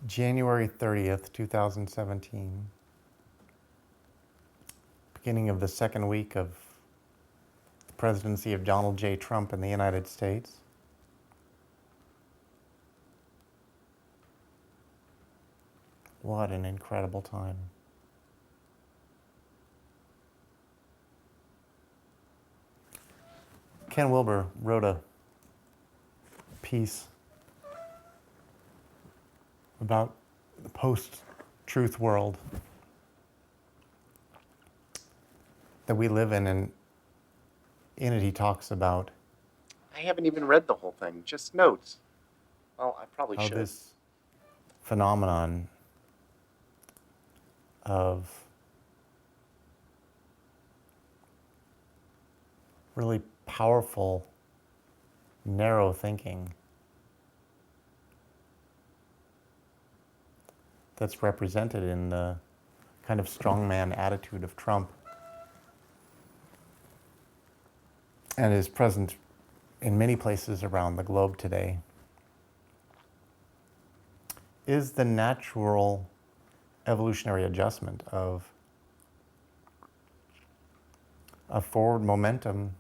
January 30th, 2017, beginning of the second week of the presidency of Donald J. Trump in the United States. What an incredible time. Ken Wilber wrote a piece about the post-truth world that we live in, and in it he talks about I haven't even read the whole thing, just notes. Well, I probably how should. this phenomenon of really powerful, narrow thinking that's represented in the kind of strongman attitude of Trump and is present in many places around the globe today, is the natural evolutionary adjustment of a forward momentum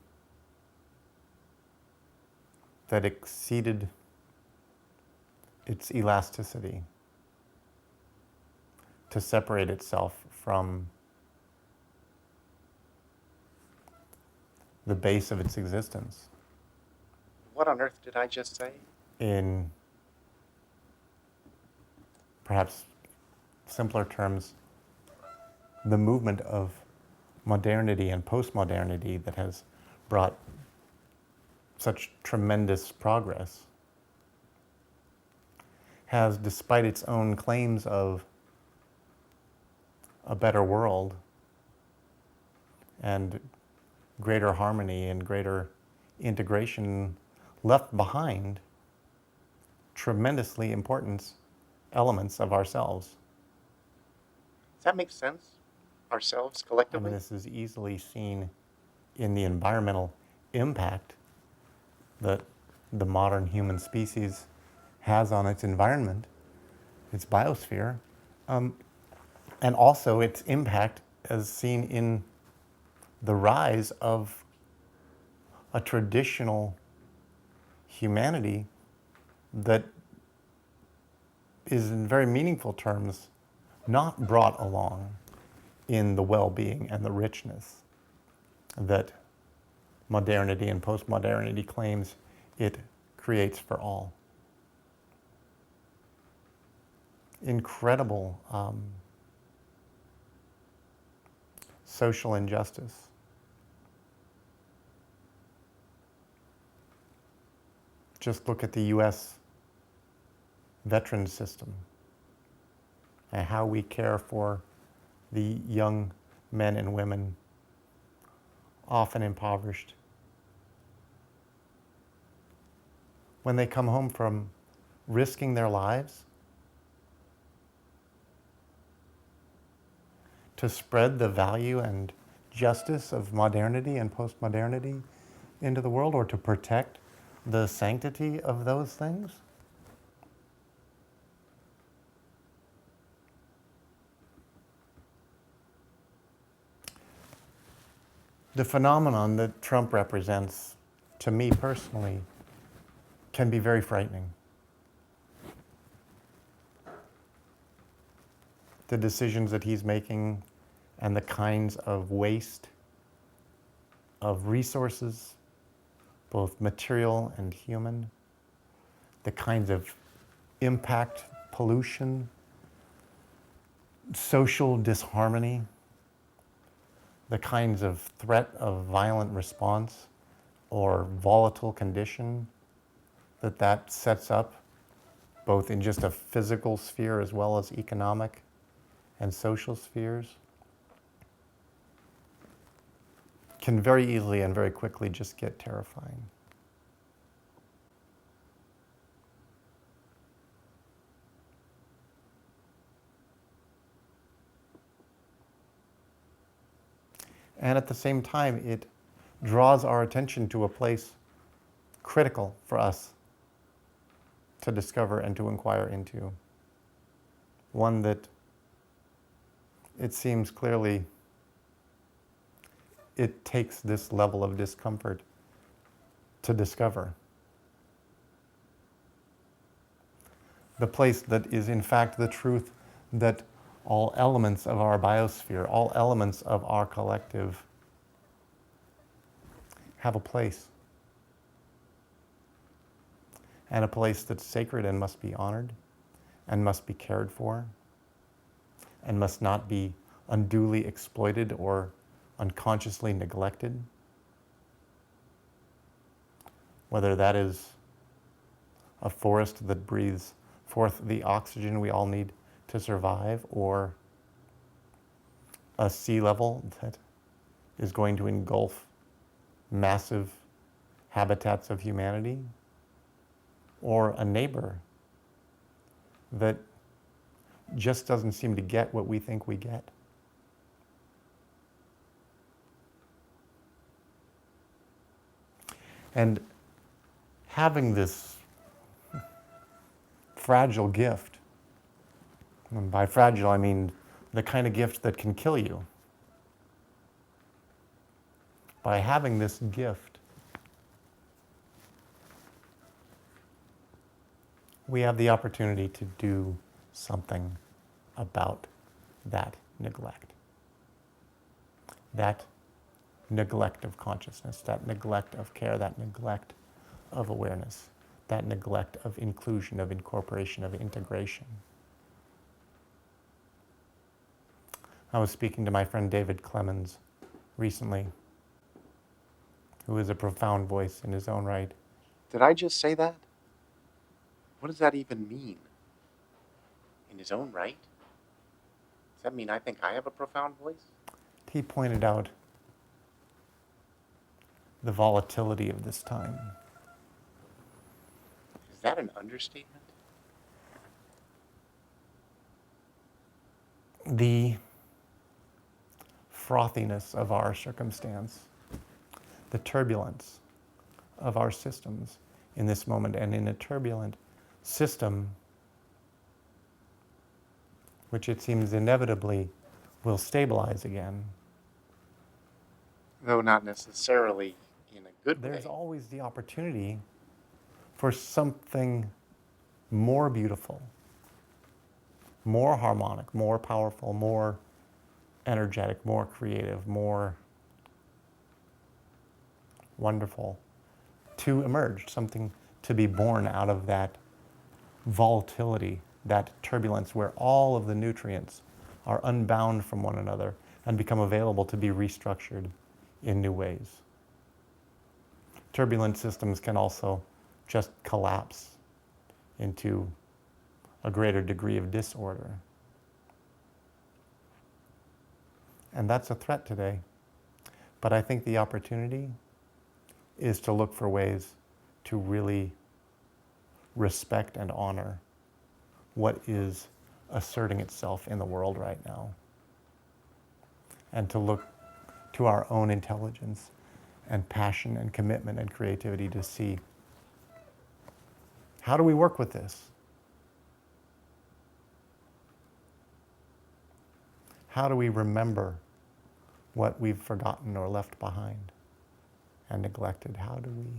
that exceeded its elasticity to separate itself from the base of its existence. What on earth did I just say? In perhaps simpler terms, the movement of modernity and postmodernity that has brought such tremendous progress has, despite its own claims of a better world and greater harmony and greater integration, left behind tremendously important elements of ourselves. Does that make sense? Ourselves I collectively? mean, this is easily seen in the environmental impact that the modern human species has on its environment, its biosphere, and also its impact as seen in the rise of a traditional humanity that is, in very meaningful terms, not brought along in the well-being and the richness that modernity and postmodernity claims it creates for all. Incredible social injustice. Just look at the U.S. veterans system and how we care for the young men and women, often impoverished, when they come home from risking their lives to spread the value and justice of modernity and postmodernity into the world, or to protect the sanctity of those things. The phenomenon that Trump represents, to me personally, can be very frightening. The decisions that he's making and the kinds of waste of resources, both material and human, the kinds of impact, pollution, social disharmony, the kinds of threat of violent response or volatile condition that sets up, both in just a physical sphere as well as economic and social spheres, can very easily and very quickly just get terrifying. And at the same time, it draws our attention to a place critical for us to discover and to inquire into. one that it seems clearly it takes this level of discomfort to discover. The place that is in fact the truth that all elements of our biosphere, all elements of our collective have a place. And a place that's sacred and must be honored and must be cared for and must not be unduly exploited or unconsciously neglected. Whether that is a forest that breathes forth the oxygen we all need to survive, or a sea level that is going to engulf massive habitats of humanity, or a neighbor that just doesn't seem to get what we think we get. And having this fragile gift, and by fragile I mean the kind of gift that can kill you, by having this gift, we have the opportunity to do something about that neglect. That neglect of consciousness, that neglect of care, that neglect of awareness, that neglect of inclusion, of incorporation, of integration. I was speaking to my friend David Clemens recently, who is a profound voice in his own right. Did I just say that? What does that even mean? In his own right? Does that mean I think I have a profound voice? He pointed out the volatility of this time. Is that an understatement? The frothiness of our circumstance, the turbulence of our systems in this moment, and in a turbulent system, which it seems inevitably will stabilize again. Though not necessarily in a good way. There's always the opportunity for something more beautiful, more harmonic, more powerful, more energetic, more creative, more wonderful to emerge, something to be born out of that volatility, that turbulence where all of the nutrients are unbound from one another and become available to be restructured in new ways. Turbulent systems can also just collapse into a greater degree of disorder. And that's a threat today. But I think the opportunity is to look for ways to really respect and honor what is asserting itself in the world right now. And to look to our own intelligence and passion and commitment and creativity to see, how do we work with this? How do we remember what we've forgotten or left behind and neglected? How do we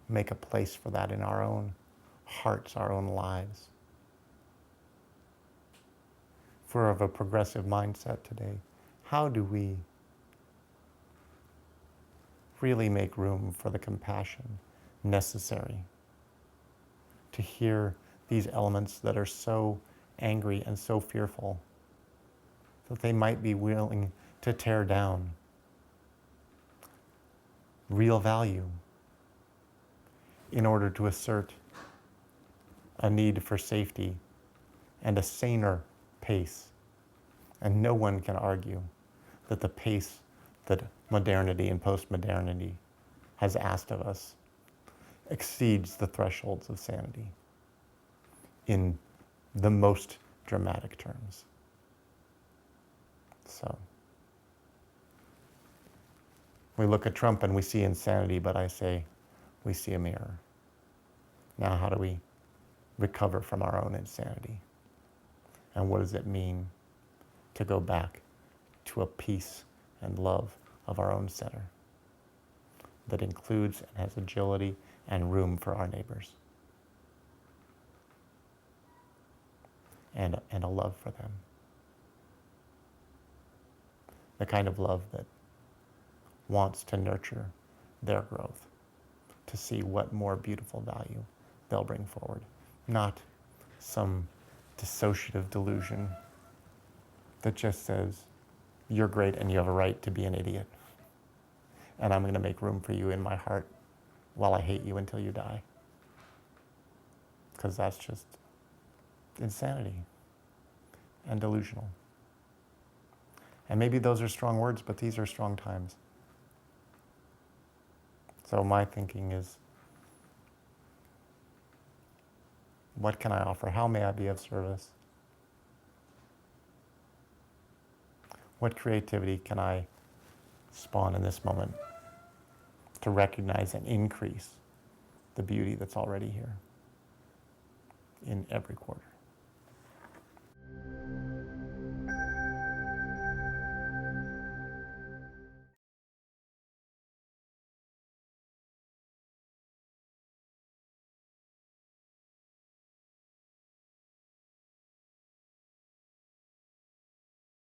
make a place for that in our own hearts, our own lives? If we're of a progressive mindset today, how do we really make room for the compassion necessary to hear these elements that are so angry and so fearful that they might be willing to tear down real value in order to assert a need for safety and a saner pace. And no one can argue that the pace that modernity and postmodernity has asked of us exceeds the thresholds of sanity in the most dramatic terms. So we look at Trump and we see insanity, but I say we see a mirror. Now how do we recover from our own insanity? And what does it mean to go back to a peace and love of our own center that includes and has agility and room for our neighbors, and a love for them. The kind of love that wants to nurture their growth, to see what more beautiful value they'll bring forward, not some dissociative delusion that just says, you're great and you have a right to be an idiot, and I'm going to make room for you in my heart while I hate you until you die. Because that's just insanity and delusional. And maybe those are strong words, but these are strong times. So my thinking is, what can I offer? How may I be of service? What creativity can I spawn in this moment to recognize and increase the beauty that's already here in every quarter?